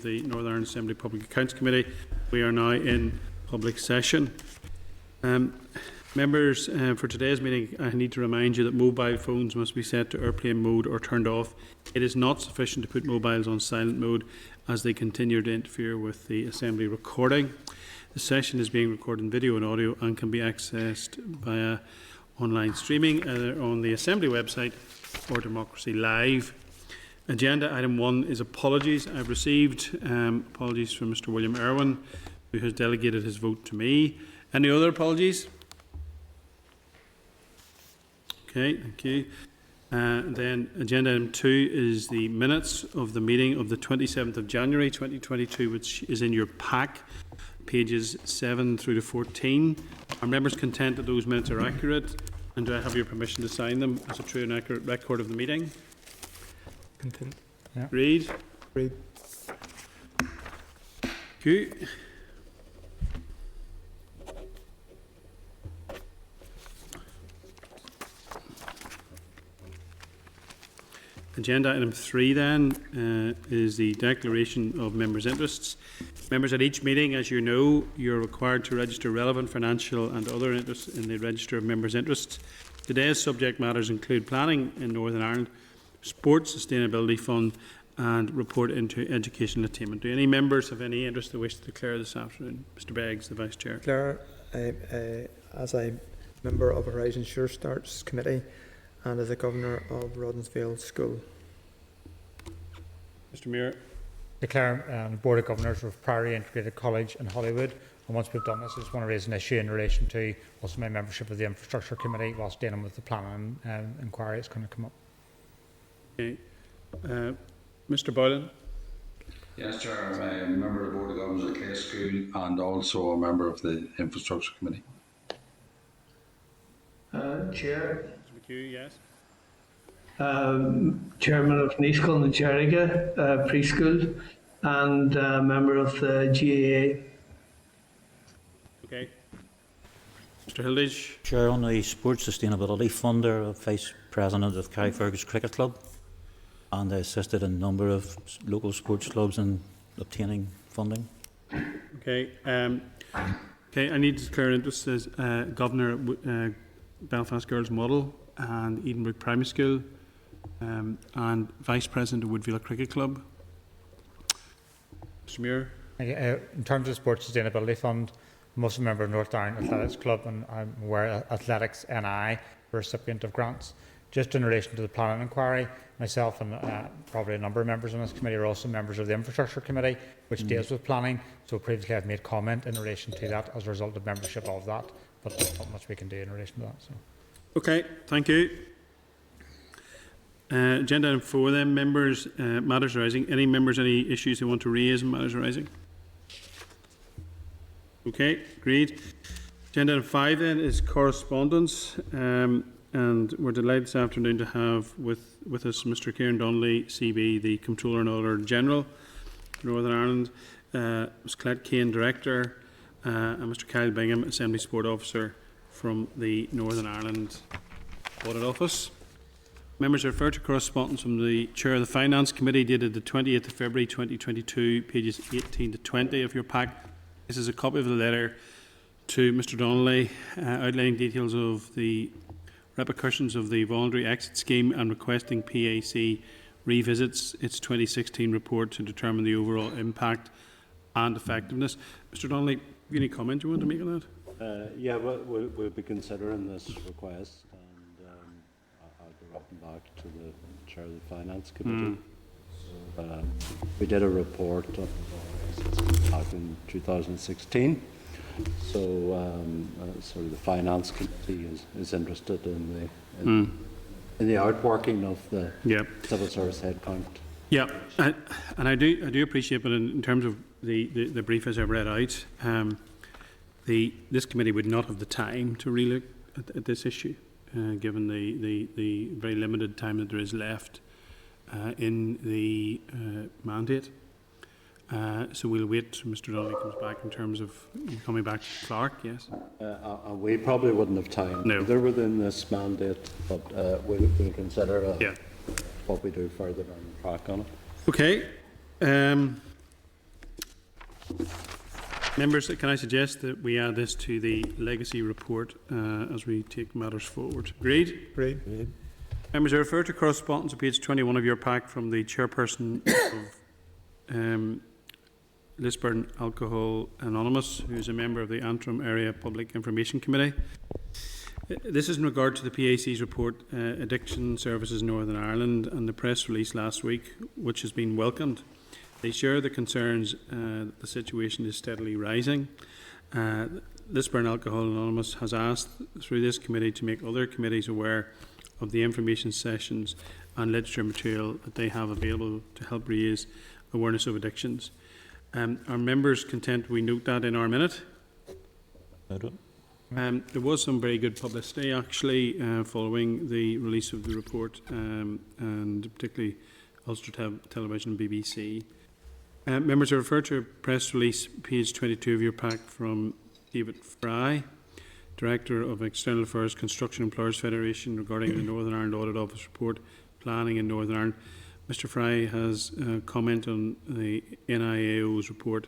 The Northern Ireland Assembly Public Accounts Committee. We are now in public session. Members, for today's meeting, I need to remind you that mobile phones must be set to airplane mode or turned off. It is not sufficient to put mobiles on silent mode as they continue to interfere with the Assembly recording. The session is being recorded in video and audio and can be accessed via online streaming either on the Assembly website or Democracy Live. Agenda item 1 is apologies. I've received apologies from Mr William Irwin, who has delegated his vote to me. Any other apologies? Okay, thank you. Then agenda item 2 is the minutes of the meeting of the 27th of January 2022, which is in your pack, pages 7 through to 14. Are members content that those minutes are accurate? And do I have your permission to sign them as a true and accurate record of the meeting? Content. Yeah. Read. Read. Thank you. Agenda item 3 then is the declaration of members' interests. Members, at each meeting, as you know, you're required to register relevant financial and other interests in the register of members' interests. Today's subject matters include planning in Northern Ireland, Sports Sustainability Fund and report into Educational Attainment. Do any members have any interest they wish to declare this afternoon? Mr Beggs, the Vice Chair. Claire, as a member of Horizon Sure Starts Committee and as a Governor of Rodensvale School. Mr Muir. Declare the Board of Governors of Priory Integrated College in Hollywood. And once we've done this, I just want to raise an issue in relation to also my membership of the Infrastructure Committee whilst dealing with the planning inquiry that's going to come up. Okay. Mr Boylan. Yes, Chair. I'm a member of the Board of Governors at Clay School and also a member of the Infrastructure Committee. Chair. Mr McHugh, yes. Chairman of Niskel and Jeriga Preschool and member of the GAA. Okay. Mr Hilditch. Chair, on the Sports Sustainability Fund, I'm Vice President of Carrickfergus Cricket Club, and I assisted a number of local sports clubs in obtaining funding. Okay. Okay. I need to declare interest as Governor at Belfast Girls Model and Edenbrook Primary School, and Vice President of Woodville Cricket Club. Mr Muir. In terms of the Sports Sustainability Fund, I'm also a member of North Ireland Athletics Club, and I'm aware Athletics NI, recipient of grants. Just in relation to the planning inquiry, myself and probably a number of members on this committee are also members of the Infrastructure Committee, which deals with planning. So previously I've made comment in relation to that as a result of membership of that, but there's not much we can do in relation to that. So. Okay, thank you. Agenda item 4 then, members, matters arising. Any members, any issues they want to raise in matters arising? Okay, agreed. Agenda item 5 then is correspondence. And we're delighted this afternoon to have with us Mr Kieran Donnelly, CB, the Comptroller and Auditor General for Northern Ireland, Ms Colette Kane, Director, and Mr Kyle Bingham, Assembly Sport Officer from the Northern Ireland Audit Office. Members refer to correspondence from the Chair of the Finance Committee dated the 20th of February 2022, pages 18 to 20 of your pack. This is a copy of the letter to Mr Donnelly outlining details of the repercussions of the voluntary exit scheme and requesting PAC revisits its 2016 report to determine the overall impact and effectiveness. Mr Donnelly, have you any comment you want to make on that? Yeah, we'll be considering this request, and I'll be writing back to the Chair of the Finance Committee. So, we did a report back in 2016. So, sort of the Finance Committee is interested in the outworking of the civil service headcount. Yeah, and I do appreciate, but in terms of the brief as I've read out, this committee would not have the time to relook at this issue, given the very limited time that there is left in the mandate. So we'll wait till Mr Donnelly comes back in terms of coming back to Clark, yes? We probably wouldn't have time either within this mandate, but we'll consider what we do further down the track on it. Okay. Members, can I suggest that we add this to the legacy report as we take matters forward? Agreed? Agreed. Members, I refer to correspondence on page 21 of your pack from the chairperson of Lisburn Alcohol Anonymous, who is a member of the Antrim Area Public Information Committee. This is in regard to the PAC's report, Addiction Services Northern Ireland, and the press release last week, which has been welcomed. They share the concerns that the situation is steadily rising. Lisburn Alcohol Anonymous has asked through this committee to make other committees aware of the information sessions and literature material that they have available to help raise awareness of addictions. Are members content we note that in our minute? There was some very good publicity actually following the release of the report, and particularly Ulster Television and BBC. Members, I refer to a press release, page 22 of your pack, from David Fry, Director of External Affairs, Construction Employers Federation, regarding the Northern Ireland Audit Office report, Planning in Northern Ireland. Mr Fry has commented on the NIAO's report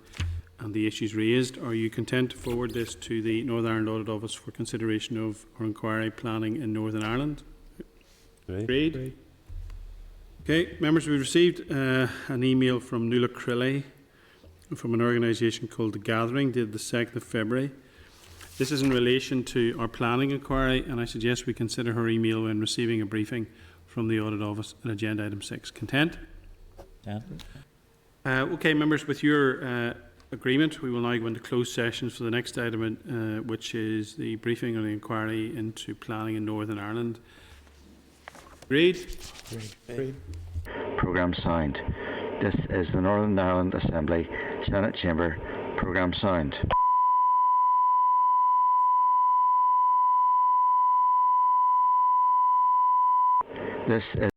and the issues raised. Are you content to forward this to the Northern Ireland Audit Office for consideration of our inquiry planning in Northern Ireland? Agreed. Okay, members, we received an email from Nuala Crilly from an organisation called The Gathering, dated the 2nd of February. This is in relation to our planning inquiry, and I suggest we consider her email when receiving a briefing from the Audit Office at Agenda Item 6. Content? Yeah. Okay, members, with your agreement, we will now go into closed sessions for the next item, which is the briefing on the inquiry into planning in Northern Ireland. Agreed? Agreed. Programme signed. This is the Northern Ireland Assembly, Senate Chamber. Programme signed. This is